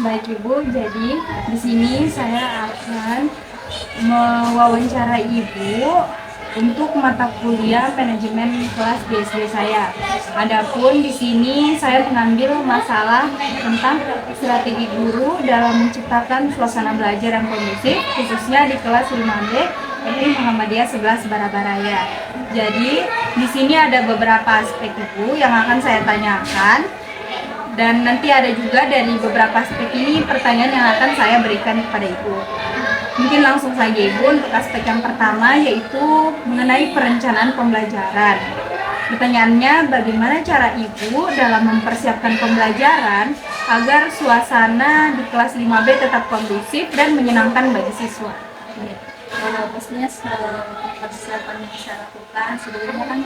Baik Ibu, jadi di sini saya akan mewawancara Ibu untuk mata kuliah manajemen kelas di SD saya. Adapun di sini saya mengambil masalah tentang strategi guru dalam menciptakan suasana belajar yang kondusif, khususnya di kelas 5B SD Muhammadiyah 11 Barabaraya. Jadi di sini ada beberapa aspek Ibu yang akan saya tanyakan. Dan nanti ada juga dari beberapa aspek ini pertanyaan yang akan saya berikan kepada Ibu. Mungkin langsung saja Ibu untuk aspek yang pertama, yaitu mengenai perencanaan pembelajaran. Pertanyaannya, bagaimana cara Ibu dalam mempersiapkan pembelajaran agar suasana di kelas 5B tetap kondusif dan menyenangkan bagi siswa? Pastinya persiapan yang saya lakukan sebelumnya kan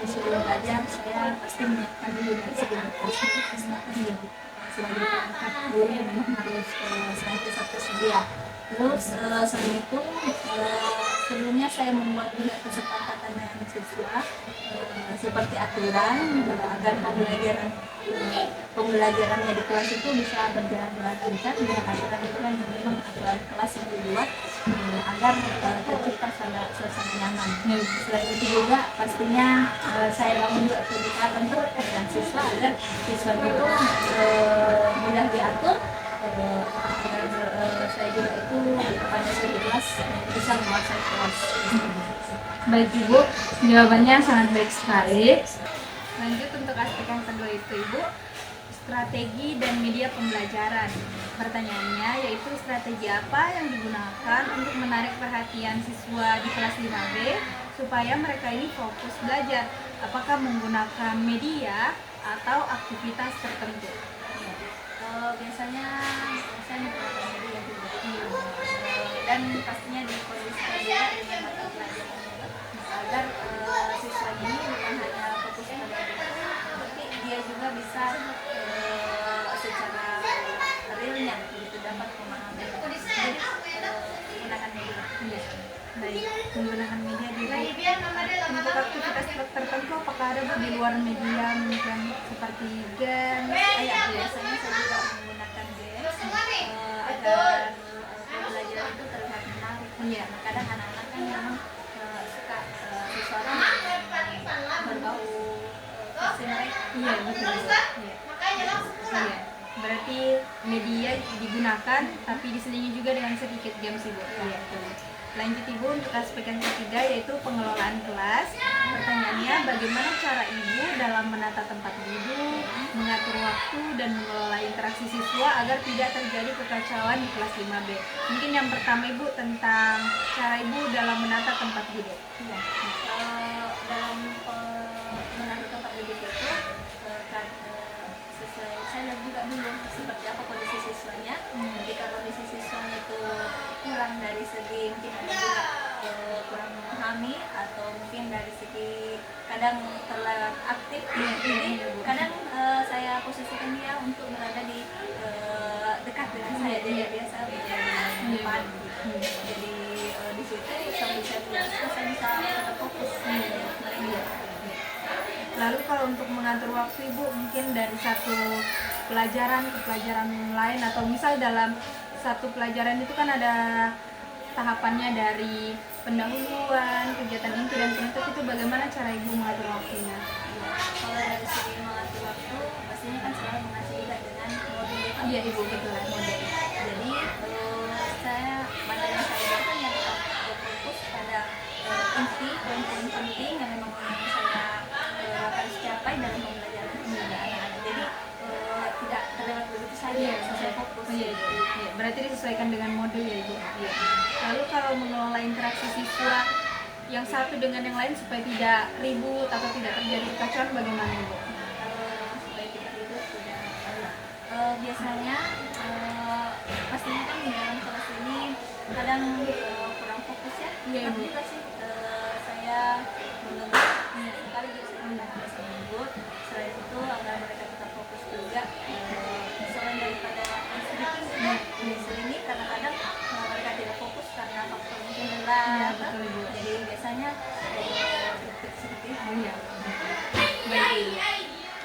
sebelum belajar saya pasti menyiapkan dulu dari segi berkonsumsi sebagai perangkat guru memang harus senantiasa tersedia. Terus selain itu sebelumnya saya membuat juga kesepakatan dengan siswa seperti aturan agar pembelajarannya di kelas itu bisa berjalan dengan lancar dengan aturan-aturan yang memang aturan kelas yang dibuat agar tercipta suasana nyaman. Selain itu juga pastinya saya bangun juga pendekatan dengan siswa agar siswa itu mudah diatur agar saya juga itu pada segi kelas bisa menguasai kelas. Baik Ibu, jawabannya sangat baik sekali. Lanjut untuk aspek yang kedua itu Ibu, strategi dan media pembelajaran. Pertanyaannya yaitu strategi apa yang digunakan untuk menarik perhatian siswa di kelas 5B supaya mereka ini fokus belajar. Apakah menggunakan media atau aktivitas tertentu? Biasanya saya menggunakan media juga dan pastinya dikondisikan juga dengan mata pelajaran juga agar siswa ini bukan hanya fokus pada belajar tapi dia juga bisa secara realnya begitu dapat memahami. Jadi menggunakan media. Baik, menggunakan media di untuk aktivitas tertentu apakah ada di luar media mungkin seperti game? Biasanya saya juga menggunakan games agar pembelajaran itu terlihat menarik. Kadang anak-anak kan memang suka sesuatu yang berbau versi mereka. Iya betul. Iya. Berarti media digunakan tapi diselingi juga dengan sedikit games Ibu. Iya. Lanjut Ibu untuk aspek yang ketiga yaitu pengelolaan kelas. Pertanyaannya, bagaimana cara Ibu dalam menata tempat duduk, mengatur waktu dan mengelola interaksi siswa agar tidak terjadi kekacauan di kelas 5B? Mungkin yang pertama Ibu tentang cara Ibu dalam menata tempat duduk. Iya. Dalam menata tempat duduk itu saya lihat juga dulu seperti apa kondisi siswanya. Jika kondisi siswanya itu kurang dari segi mungkin ada juga kurang memahami atau mungkin dari segi kadang terlalu aktif, jadi kadang saya posisikan dia untuk berada di dekat dengan saya, jadi biasa depan. Jadi di situ sambil saya belajar saya bisa tetap fokus mereka. Lalu kalau untuk mengatur waktu Ibu mungkin dari satu pelajaran ke pelajaran lain atau misal dalam satu pelajaran itu kan ada tahapannya dari pendahuluan, kegiatan inti dan penutup, itu bagaimana cara Ibu mengatur waktunya? Kalau dari segi mengatur waktu pastinya kan selalu mengacu juga dengan modul. Iya Ibu, betul model. Jadi saya pandangan saya itu yang fokus pada inti poin-poin penting yang memang saya harus capai dalam pembelajaran anak-anak. Jadi tidak terlewat begitu saja, saya fokus. Iya. Berarti disesuaikan dengan modul ya Ibu. Iya. Lalu kalau mengelola interaksi siswa yang satu dengan yang lain supaya tidak ribut atau tidak terjadi kekacauan bagaimana Ibu? Supaya tidak ribut tidak biasanya pastinya kan di dalam kelas ini kadang kurang fokus ya. Iya Ibu. Juga sih saya menegur sekali juga saya menegur. Selain itu agar mereka tetap fokus juga selain daripada diselingi kadang-kadang mereka tidak fokus karena faktor mungkin lelah. Jadi biasanya seperti itu. Baik,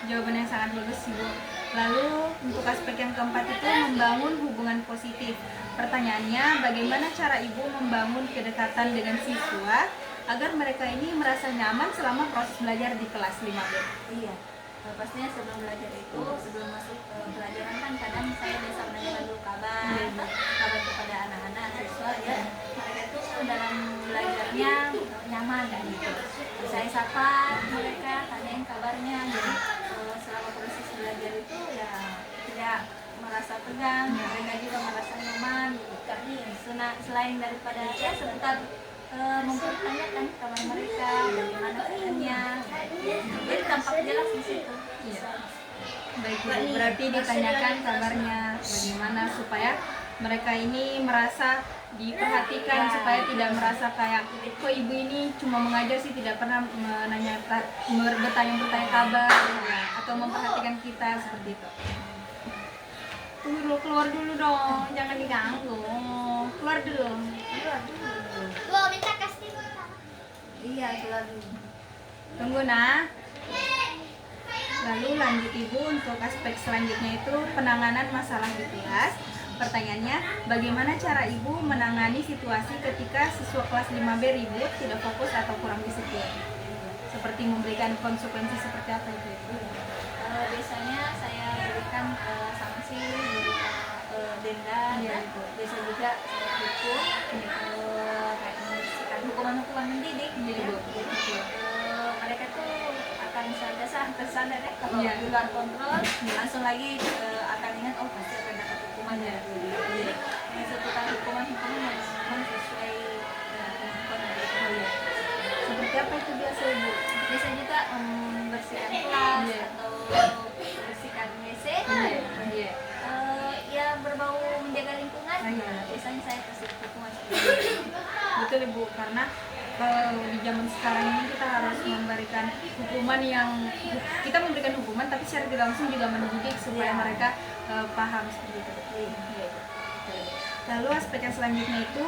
jawaban yang sangat bagus Ibu. Lalu untuk aspek yang keempat itu membangun hubungan positif. Pertanyaannya, bagaimana cara ibu membangun kedekatan dengan siswa agar mereka ini merasa nyaman selama proses belajar di kelas 5B? Iya. Pastinya sebelum belajar itu, sebelum masuk ke pelajaran kan kadang saya biasa menanyakan dulu kabar kepada anak-anak siswa ya. Mereka itu dalam belajarnya nyaman gitu. Saya sapa mereka, tanyain kabarnya. Jadi selama proses belajar itu ya tidak merasa tegang, mereka juga merasa nyaman. Selain daripada ya sebentar mempertanyakan kabar mereka, bagaimana keadaannya, jadi tampak jelas di situ. Iya. Baik, Bu. Berarti ditanyakan kabarnya bagaimana supaya mereka ini merasa diperhatikan, supaya tidak merasa kayak kok ibu ini cuma mengajar sih, tidak pernah bertanya kabar atau memperhatikan kita seperti itu. Tunggu dulu, keluar dulu dong, jangan diganggu. Keluar dulu. Minta kasih. Iya, keluar dulu. Tunggu nah. Lalu lanjut ibu untuk aspek selanjutnya itu penanganan masalah di kelas. Pertanyaannya, bagaimana cara ibu menangani situasi ketika siswa kelas 5B ribut, tidak fokus atau kurang disiplin? Seperti memberikan konsekuensi seperti apa itu? Biasanya saya berikan sanksi berupa denda, biasa juga saya hukum kayak membersihkan hukuman mendidik. Mereka tuh akan tersadar ya kalau di luar kontrol, langsung lagi akan ingat oh pasti akan dapat hukuman ya. Jadi seputar hukuman memang sesuai kemampuan mereka. Seperti apa itu biasa ibu? Biasa juga membersihkan kelas atau membersihkan WC. Ya berbau menjaga lingkungan. Biasanya saya kasih hukuman seperti itu. Betul ibu, karena kalau di zaman sekarang ini kita harus memberikan hukuman yang kita memberikan hukuman tapi secara tidak langsung juga mendidik supaya mereka paham seperti itu. Lalu aspek yang selanjutnya itu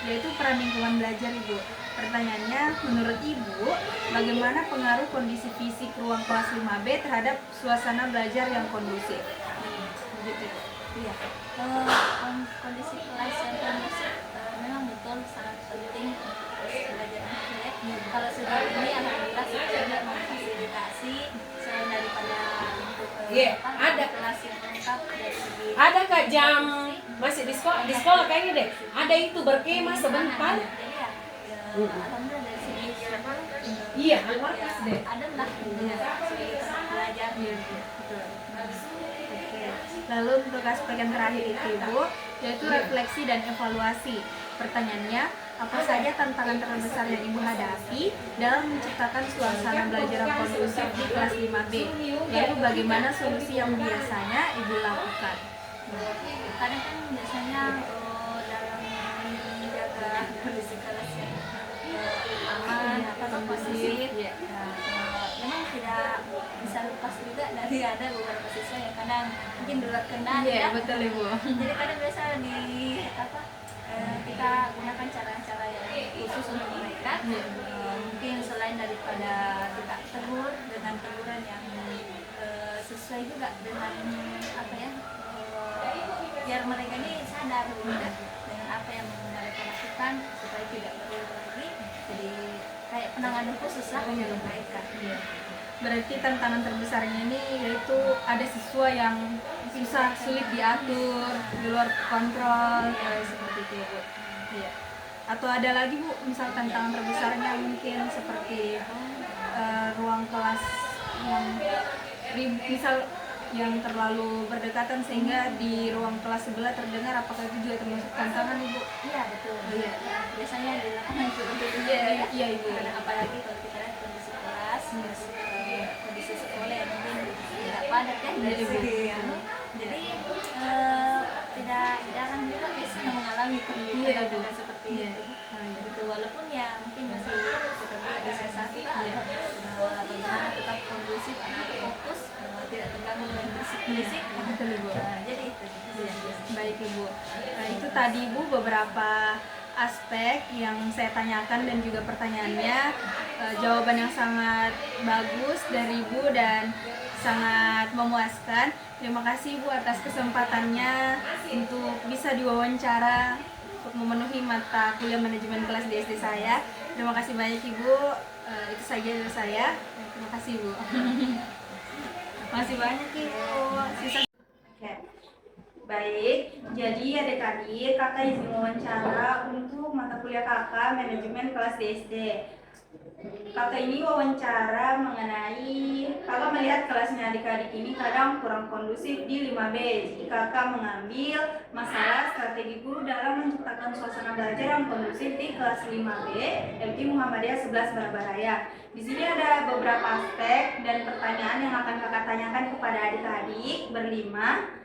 yaitu peran lingkungan belajar ibu. Pertanyaannya, menurut ibu bagaimana pengaruh kondisi fisik ruang kelas 5B terhadap suasana belajar yang kondusif? Begitu. Iya. Kondisi kelas yang kondusif memang betul sangat penting belajar anak ya. Kalau sejauh ini alhamdulillah saya juga memfasilitasi selain daripada untuk ada kelas yang lengkap dari segi ada kak jam masih di sekolah kayaknya deh ada itu berkemah sebentar. Jadi ya, alhamdulillah dari segi Iya, keluar pas deh. ada lah segi tempat belajar. Lalu untuk aspek yang terakhir itu ibu yaitu refleksi dan evaluasi. Pertanyaannya, apa saja tantangan terbesar yang ibu hadapi dalam menciptakan suasana belajar yang kondusif di kelas 5B? Lalu bagaimana solusi yang biasanya ibu lakukan? Kadang kan biasanya dalam menjaga kondisi kelas yang aman atau kondusif, memang tidak bisa lepas juga dari ada beberapa siswa yang kadang mungkin berat kena ya. Betul ibu. Jadi kadang biasa kita gunakan cara-cara yang khusus untuk mereka. Mungkin selain daripada kita tegur dengan teguran yang sesuai juga dengan biar mereka ini sadar juga dengan apa yang mereka lakukan supaya tidak berulang lagi. Jadi kayak penanganan khusus lah untuk mereka. Berarti tantangan terbesarnya ini yaitu ada siswa yang sulit diatur, di luar kontrol, seperti itu bu. Iya. Atau ada lagi bu, misal tantangan terbesarnya mungkin seperti ruang kelas yang misal yang terlalu berdekatan sehingga di ruang kelas sebelah terdengar, apakah itu juga termasuk tantangan ibu? Iya betul. Iya. Biasanya di lapangan seperti itu. Iya ibu. Apalagi kalau kita lihat kondisi kelas, kondisi sekolah yang mungkin tidak padat ya dari segi jadi tidak jarang juga biasanya mengalami kondisi seperti itu. Gitu, walaupun ya mungkin masih seperti organisasi bagaimana tetap kondusif, anak fokus, tidak terganggu dengan fisik. Jadi itu. Baik ibu. Nah itu tadi ibu beberapa aspek yang saya tanyakan dan juga pertanyaannya, jawaban yang sangat bagus dari ibu dan sangat memuaskan. Terima kasih Bu atas kesempatannya untuk bisa diwawancara untuk memenuhi mata kuliah manajemen kelas di SD saya. Terima kasih banyak Ibu. Itu saja dari saya. Terima kasih Bu. Masih banyak Ibu. Sisa. Oke. Baik, jadi adik-adik kakak izin wawancara untuk mata kuliah kakak manajemen kelas di SD. Kakak ini wawancara mengenai kakak melihat kelasnya adik-adik ini kadang kurang kondusif di 5B. Jadi kakak mengambil masalah strategi guru dalam menciptakan suasana belajar yang kondusif di kelas 5B MT Muhammadiyah 11 Barabaraya. Di sini ada beberapa aspek dan pertanyaan yang akan kakak tanyakan kepada adik-adik berlima.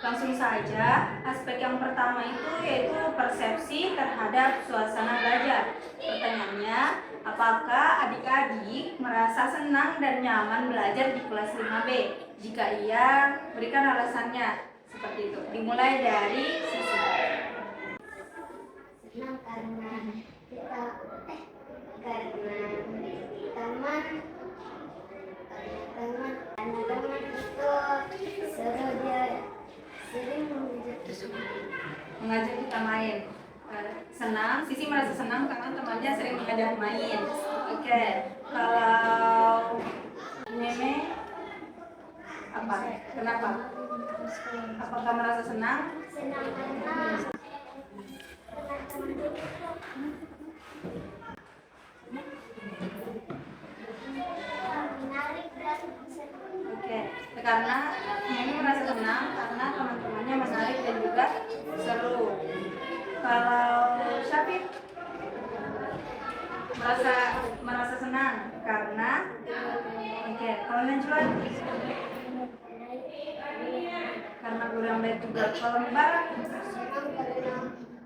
Langsung saja, aspek yang pertama itu yaitu persepsi terhadap suasana belajar. Pertanyaannya, apakah adik-adik merasa senang dan nyaman belajar di kelas 5B? Jika iya, berikan alasannya. Seperti itu. Dimulai dari Sisi. Senang karena kita karena teman teman itu seru, dia sering Mengajak kita main. Senang, Sisi merasa senang karena temannya sering mengajak main. Oke, kalau Meme apa? Kenapa? Apakah merasa senang? senang karena menarik dan seru. Oke, karena Meme merasa senang karena teman-temannya menarik dan juga seru. Kalau Syafid merasa senang karena oke, kalau Najwa karena guru yang baik juga. Kalau Mubarak Senang karena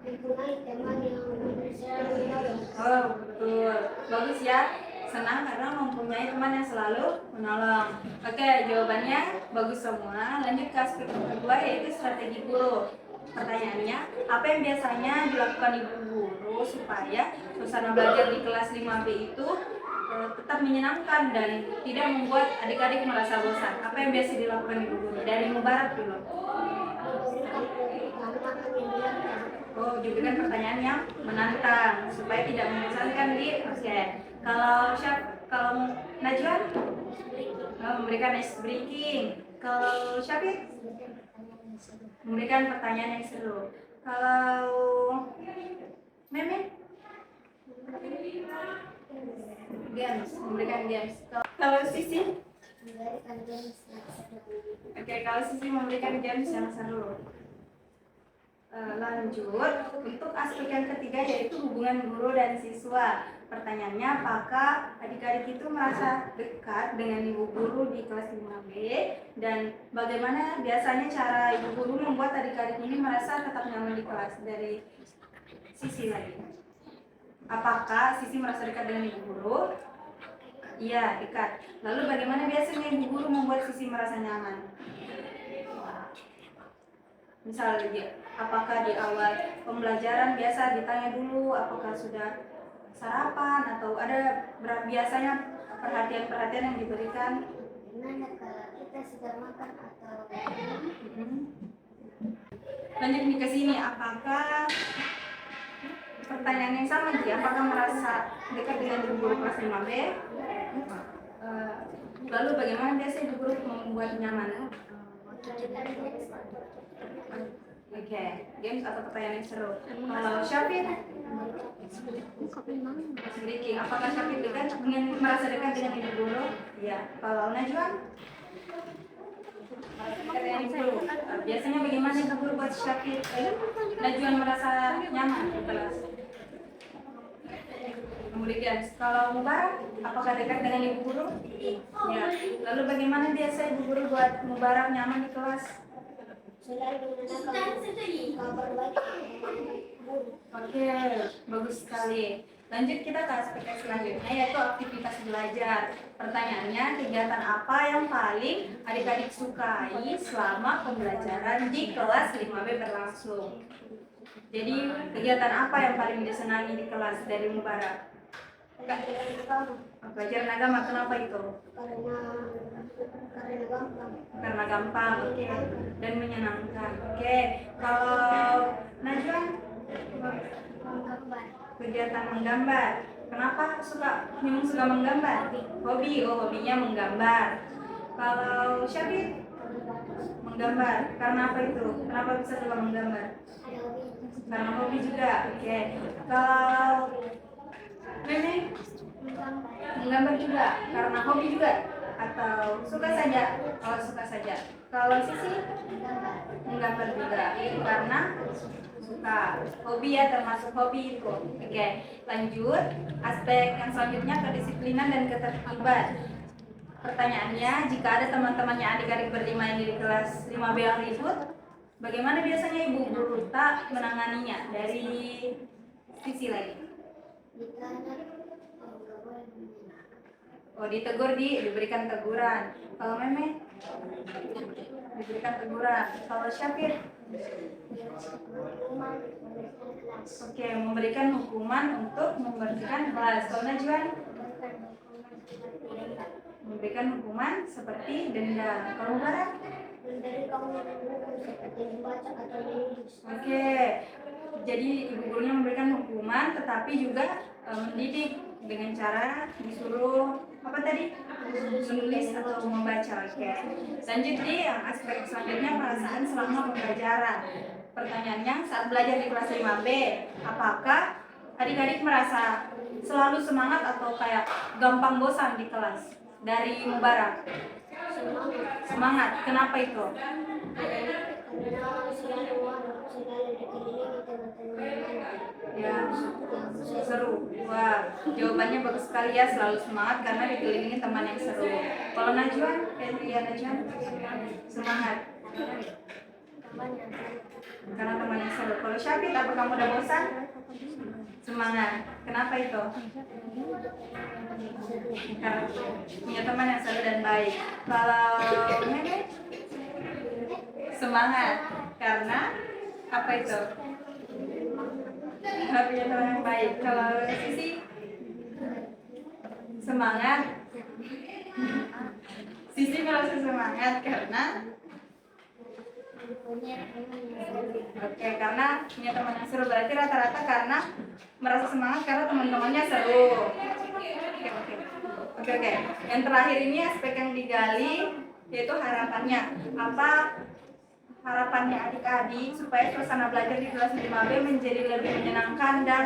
mempunyai teman yang selalu menolong. oh betul, bagus ya. Senang karena mempunyai teman yang selalu menolong. Oke, jawabannya bagus semua. Lanjut ke aspek kedua yaitu strategi guru. Pertanyaannya, apa yang biasanya dilakukan ibu guru supaya suasana belajar di kelas 5B itu tetap menyenangkan dan tidak membuat adik-adik merasa bosan? Apa yang biasa dilakukan ibu guru? Dari Mubarak dulu. Oh, diberikan pertanyaan yang menantang supaya tidak membosankan di oke. Kalau Najwa memberikan ice breaking. Kalau Syafid memberikan pertanyaan yang seru. Kalau Meme games, memberikan games. Kalau Sisi oke, kalau Sisi memberikan games yang seru. Lanjut untuk aspek yang ketiga yaitu hubungan guru dan siswa. Pertanyaannya, apakah adik-adik itu merasa dekat dengan ibu guru di kelas 5B dan bagaimana biasanya cara ibu guru membuat adik-adik ini merasa tetap nyaman di kelas? Dari Sisi lagi. Apakah Sisi merasa dekat dengan ibu guru? Iya, dekat. Lalu bagaimana biasanya ibu guru membuat Sisi merasa nyaman? Misalnya, apakah di awal pembelajaran biasa ditanya dulu apakah sudah sarapan atau ada biasanya perhatian-perhatian yang diberikan? Gimana kalau kita sudah makan atau Lanjut nih ke sini, apakah pertanyaan yang sama dia, apakah merasa dekat dengan ibu guru kelas 5B? Lalu bagaimana biasanya ibu guru membuat nyaman? Oke, games atau pertanyaan yang seru. Kalau Syafid, sedikit. Apakah Syafid dekat merasa dekat dengan ibu guru? Iya. Kalau Najwa, dengan ibu guru. Biasanya bagaimana ibu guru buat Syafid? Najwa merasa nyaman di kelas. Kemudian, kalau Mubarak, apakah dekat dengan ibu guru? Ya. Lalu bagaimana biasa ibu guru buat Mubarak nyaman di kelas? selalu menanyakan kabar baik guru. Oke, bagus sekali. Lanjut kita ke aspek yang selanjutnya yaitu aktivitas belajar. Pertanyaannya, kegiatan apa yang paling adik-adik sukai selama pembelajaran di kelas 5B berlangsung? Jadi, kegiatan apa yang paling disenangi di kelas dari Mubarak? Oke, Pelajaran agama, kenapa itu? Karena gampang. Karena gampang, oke. Dan menyenangkan, oke. Kalau Najwa, Menggambar. kegiatan menggambar. Kenapa memang suka menggambar? Hobi, hobinya menggambar. Kalau Syabir, menggambar. Karena apa itu? Kenapa bisa suka menggambar? Ada hobi. Karena hobi juga, oke. Kalau Meme, Menggambar. menggambar juga. Karena hobi juga. Atau suka saja? Kalau suka saja. Kalau Sisi, Menggambar. menggambar juga. Karena suka. Hobi ya, termasuk hobi itu. Oke, lanjut. Aspek yang selanjutnya kedisiplinan dan ketertiban. Pertanyaannya, jika ada teman-temannya adik-adik berlima yang di kelas 5B yang ribut, bagaimana biasanya Ibu Guru tak menanganinya? Dari sisi lagi. Ditanya, nggak boleh menyanyi. Oh, diberikan teguran. Kalau Meme, diberikan teguran. Kalau Syafir, Hukuman memberikan kelas. oke, memberikan hukuman untuk membersihkan kelas. Kalau Najwan, memberikan hukuman seperti denda. Kalau Barat, Memberi kamu hukum seperti membaca atau menulis. oke. Jadi ibu gurunya memberikan hukuman, tetapi juga mendidik dengan cara disuruh apa tadi? Menulis atau membaca. Oke. Lanjut di yang aspek selanjutnya, perasaan selama pembelajaran. Pertanyaannya, saat belajar di kelas 5B, apakah adik-adik merasa selalu semangat atau kayak gampang bosan di kelas? Dari Mubarak. Semangat. Kenapa itu? Karena selalu dikelilingi teman-teman Ya, seru. Wah, jawabannya bagus sekali ya, selalu semangat karena dikelilingi teman yang seru. Kalau Najwan, Najwan, semangat karena teman yang seru. Kalau Syafid, apa kamu udah bosan? Semangat. Kenapa itu? Karena punya teman yang seru dan baik. Kalau Meme, semangat karena apa itu? Karena punya teman yang baik. Kalau Sisi, semangat. Sisi merasa semangat karena oke, karena punya teman yang seru. Berarti rata-rata karena merasa semangat karena teman-temannya seru. Oke. Yang terakhir ini aspek yang digali yaitu harapannya. Apa harapannya adik-adik supaya suasana belajar di kelas 5B menjadi lebih menyenangkan dan